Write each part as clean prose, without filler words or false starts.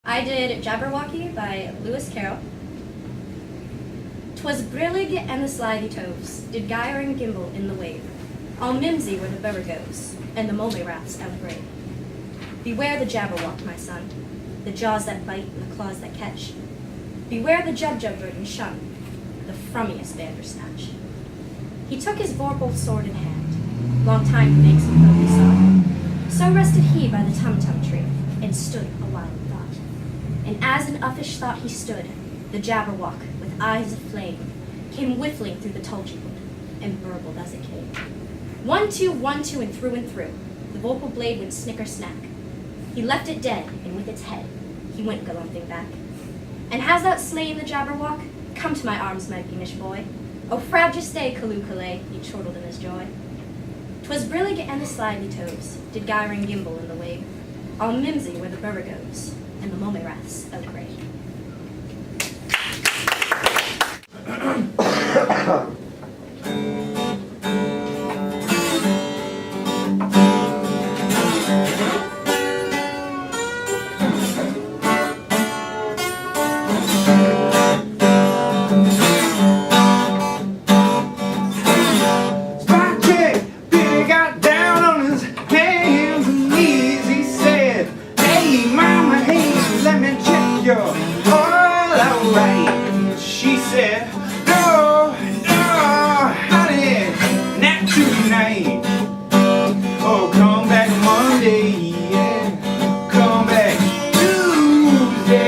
I did Jabberwocky by Lewis Carroll. 'Twas brillig and the slithy toves did gyre and gimble in the wave, all mimsy were the borogoves, and the molly rafts outbrave. Beware the Jabberwock, my son, the jaws that bite and the claws that catch. Beware the Jubjub and shun the frummiest bandersnatch. He took his vorpal sword in hand, long time to make some hope he saw. So rested he by the tum-tum tree, and stood a while in thought. And as in uffish thought he stood, the Jabberwock, with eyes of flame, came whiffling through the tulgey wood, and burbled as it came. 1, 2, 1, 2, and through, the vorpal blade went snicker-snack. He left it dead, and with its head, he went galumphing back. And has thou slain the Jabberwock? Come to my arms, my beamish boy. O proud to stay, Callooh-Callay, he chortled in his joy. 'Twas brillig and the slithy toves did gyre and gimble in the wave, all mimsy were the borogoves, and the molly raths outbrave. She said, no, honey, not tonight. Oh, come back Monday, yeah. Come back Tuesday,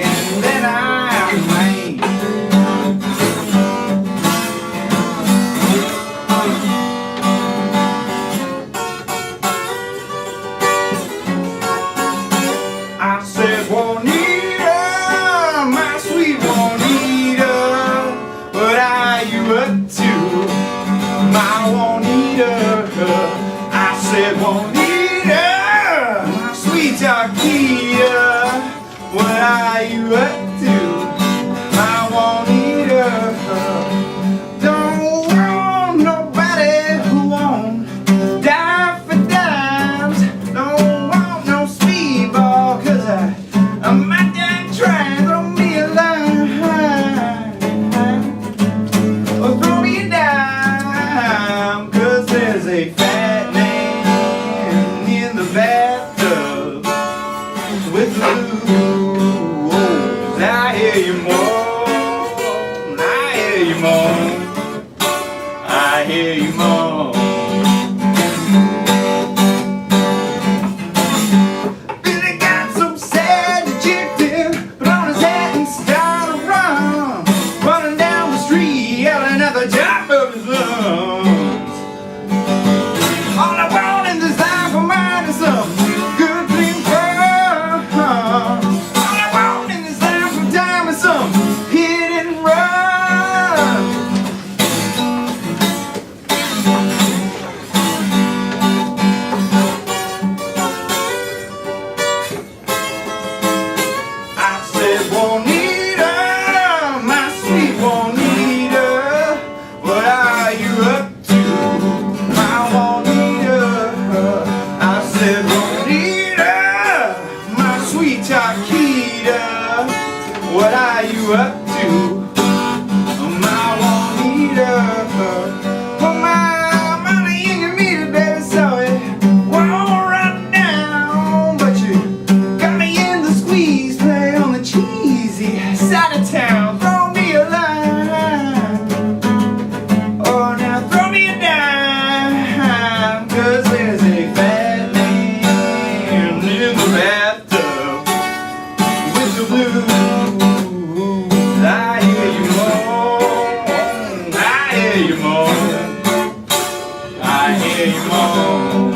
and then I might. I said, Juanita, my sweet Juanita, what are you up to, my Juanita? I said, Juanita, my sweet Taquita, what are you up to, my Juanita? Don't want nobody who won't die for dimes. Don't want no speedball, 'cause I'm out there trying. Throw me a line, or throw me a dime, 'cause there's a fat man in the bathtub with the blues. I hear you moan, I hear you moan, I hear you moan. Billy got so sad and chipped, put on his hat and started to run, running down the street, yelling at the top of his lungs. All I want in this life for mine is some good clean fun. All I want in this life for time is some hit and run. I said, Juanita, my sweet Juanita, what are you up to, my Juanita? I said, Juanita, my sweet Taquita, what are you up to, my Juanita? Well, my money in your meter, baby, so it won't run down, but you got me in the squeeze play on the cheesy side of town. Throw me a line, oh, now throw me a dime, 'cause there's a fat man in the bathtub with the blues. I hear you moan, I hear you moan, I hear you moan.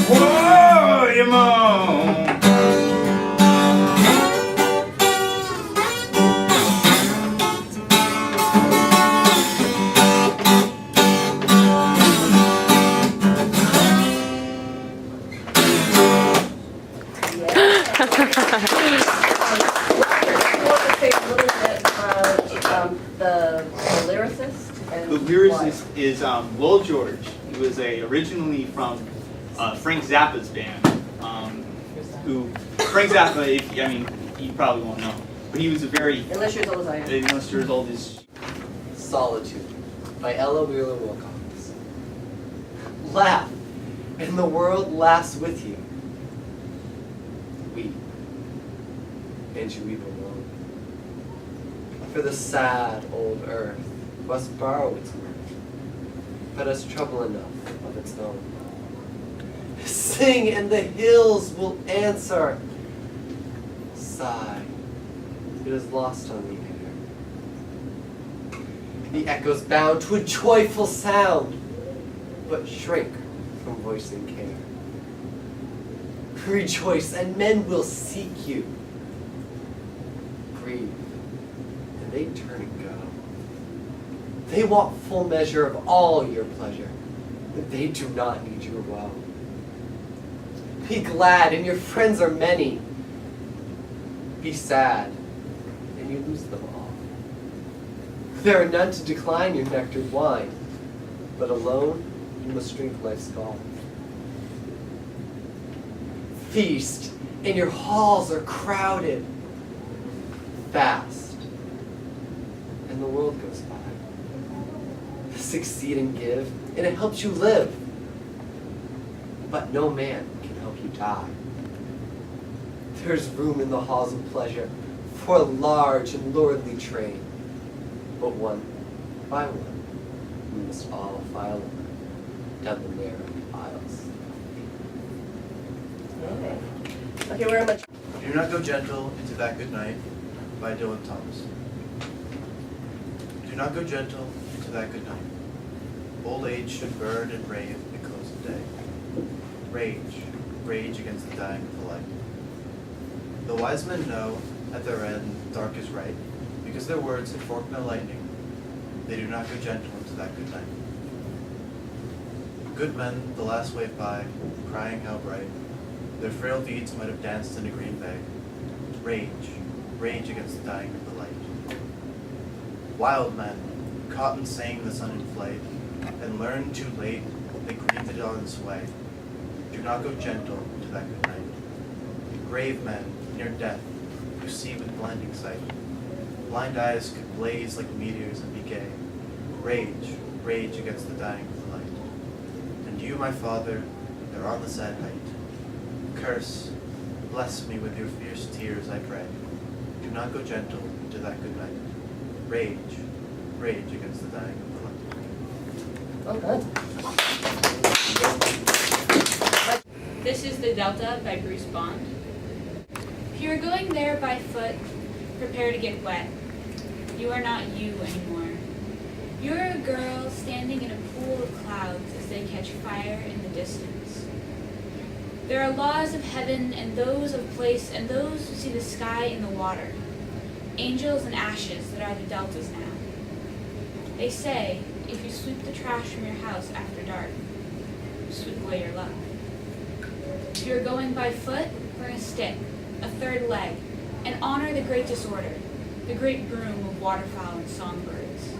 Whoa, you moan. The lyricist? And The lyricist is Will George. He was originally from Frank Zappa's band, who Frank Zappa, I mean, you probably won't know. But he was a very, Unless you're as old as I am. unless you're as old as... Solitude by Ella Wheeler Wilcox. Laugh, and the world laughs with you. Weep, and you weep alone. For the sad old earth must borrow its mirth, but has trouble enough of its own. Sing, and the hills will answer. Sigh, it is lost on the air. The echoes bound to a joyful sound, but shrink from voicing care. Rejoice, and men will seek you. Grieve, and they turn and go. They want full measure of all your pleasure, but they do not need your woe. Be glad, and your friends are many. Be sad, and you lose them all. There are none to decline your nectared wine, but alone you must drink life's gall. Feast, and your halls are crowded. Fast, and the world goes by. Succeed and give, and it helps you live. But no man can help you die. There's room in the halls of pleasure for a large and lordly train. But one by one, we must all file over down the narrow aisles. Okay. Okay, we're much. Do not go gentle into that good night by Dylan Thomas. Do not go gentle into that good night. Old age should burn and rave at close of day. Rage, rage against the dying of the light. The wise men know at their end dark is right, because their words have forked no lightning. They do not go gentle into that good night. Good men, the last wave by, crying how bright, their frail deeds might have danced in a green bay. Rage, rage against the dying of the light. Wild men, caught in saying the sun in flight, and learned too late they grieved it on its way. Do not go gentle into that good night. Grave men, near death, who see with blinding sight. Blind eyes could blaze like meteors and be gay. Rage, rage against the dying of the light. And you, my father, are on the sad height. Curse, bless me with your fierce tears, I pray. Do not go gentle into that good night. Rage, rage against the dying of the light. Oh, good. This is the Delta by Bruce Bond. If you are going there by foot, prepare to get wet. You are not you anymore. You are a girl standing in a pool of clouds as they catch fire in the distance. There are laws of heaven and those of place and those who see the sky and the water. Angels and ashes that are the deltas now. They say, if you sweep the trash from your house after dark, you sweep away your luck. If you are going by foot, bring a stick, a third leg, and honor the great disorder, the great broom of waterfowl and songbirds.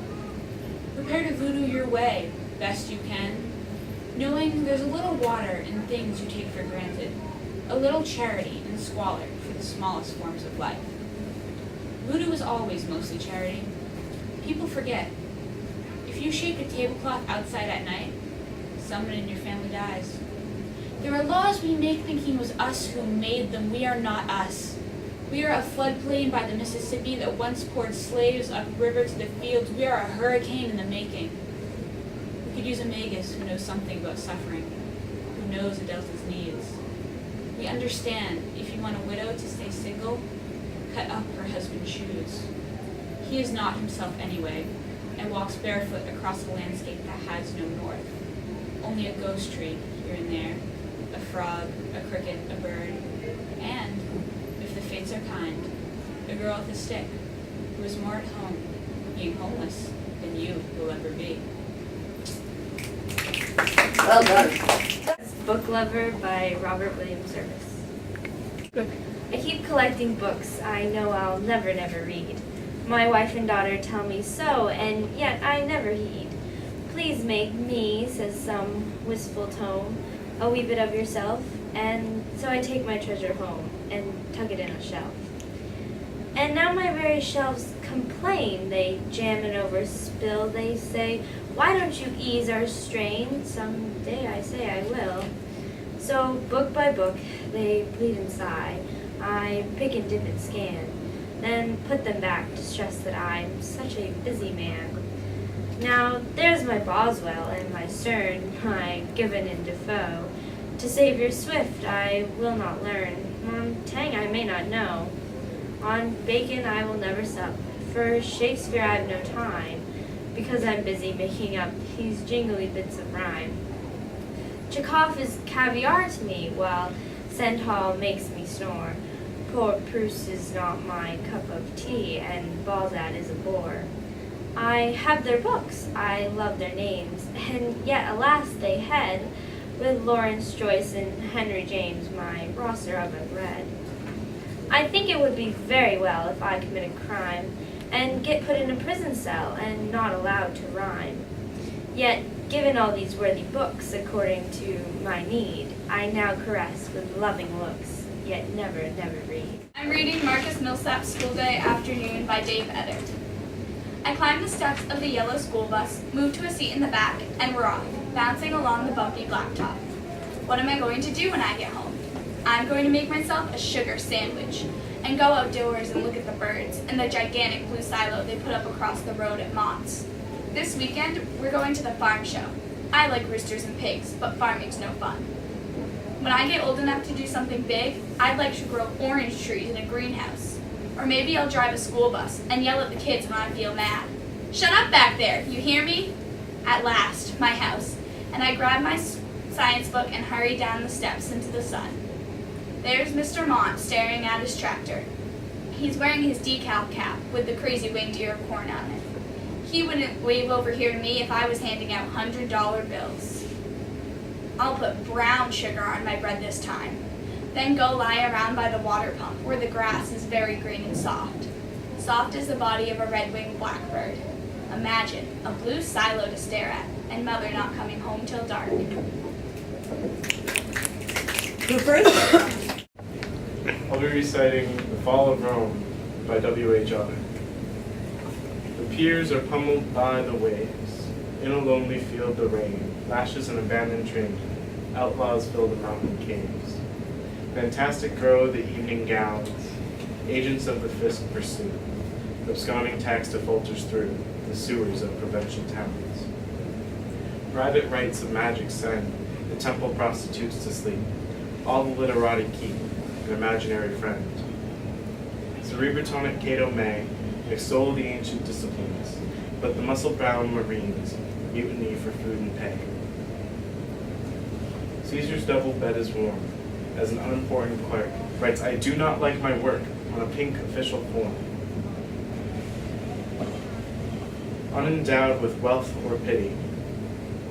Prepare to voodoo your way, best you can, knowing there's a little water in things you take for granted, a little charity in squalor for the smallest forms of life. Voodoo is always mostly charity. People forget. If you shake a tablecloth outside at night, someone in your family dies. There are laws we make thinking it was us who made them. We are not us. We are a floodplain by the Mississippi that once poured slaves upriver to the fields. We are a hurricane in the making. We could use a magus who knows something about suffering, who knows a Delta's needs. We understand if you want a widow to stay single, cut up her husband's shoes. He is not himself anyway, and walks barefoot across a landscape that has no north. Only a ghost tree here and there, a frog, a cricket, a bird, and, if the fates are kind, a girl with a stick, who is more at home, being homeless, than you will ever be. Well done. Book Lover by Robert William Service. I keep collecting books I know I'll never read. My wife and daughter tell me so, and yet I never heed. Please make me, says some wistful tone, a wee bit of yourself, and so I take my treasure home and tuck it in a shelf. And now my very shelves complain. They jam and overspill. They say, why don't you ease our strain? Someday I say I will. So book by book, they bleed and sigh. I pick and dip and scan, then put them back to stress that I'm such a busy man. Now there's my Boswell and my Sterne, my Gibbon and Defoe. To save your Swift I will not learn, Montaigne I may not know. On Bacon I will never sup, for Shakespeare I've no time, because I'm busy making up these jingly bits of rhyme. Chekhov is caviar to me, while Stendhal makes me snore. Poor Proust is not my cup of tea, and Balzac is a bore. I have their books, I love their names, and yet alas they head with Lawrence Joyce and Henry James, my roster of unread. I think it would be very well if I commit a crime and get put in a prison cell and not allowed to rhyme. Yet, given all these worthy books according to my need, I now caress with loving looks, yet never read. I'm reading Marcus Millsap's School Day Afternoon by Dave Eddard. I climbed the steps of the yellow school bus, moved to a seat in the back, and we're off, bouncing along the bumpy blacktop. What am I going to do when I get home? I'm going to make myself a sugar sandwich and go outdoors and look at the birds and the gigantic blue silo they put up across the road at Mott's. This weekend, we're going to the farm show. I like roosters and pigs, but farming's no fun. When I get old enough to do something big, I'd like to grow orange trees in a greenhouse. Or maybe I'll drive a school bus and yell at the kids when I feel mad. Shut up back there, you hear me? At last, my house, and I grab my science book and hurry down the steps into the sun. There's Mr. Mont staring at his tractor. He's wearing his decal cap with the crazy winged ear of corn on it. He wouldn't wave over here to me if I was handing out $100 bills. I'll put brown sugar on my bread this time, then go lie around by the water pump where the grass is very green and soft. Soft as the body of a red-winged blackbird. Imagine a blue silo to stare at, and mother not coming home till dark. Who first? I'll be reciting The Fall of Rome by W.H. Auden. The piers are pummeled by the waves. In a lonely field the rain lashes an abandoned train. Outlaws fill the mountain caves. Fantastic grow the evening gowns. Agents of the fisc pursue. Absconding tax defaulters through the sewers of provincial towns. Private rites of magic send the temple prostitutes to sleep. All the literati keep an imaginary friend. Cerebratonic Cato may extol the ancient disciplines, but the muscle-bound marines mutiny for food and pay. Caesar's double bed is warm, as an unimportant clerk writes, I do not like my work, on a pink official form. Unendowed with wealth or pity,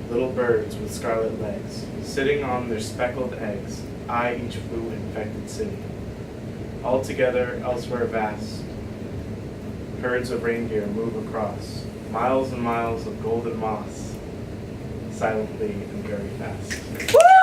little birds with scarlet legs, sitting on their speckled eggs, eye each blue infected city. Altogether, elsewhere vast, herds of reindeer move across, miles and miles of golden moss, silently and very fast. Woo!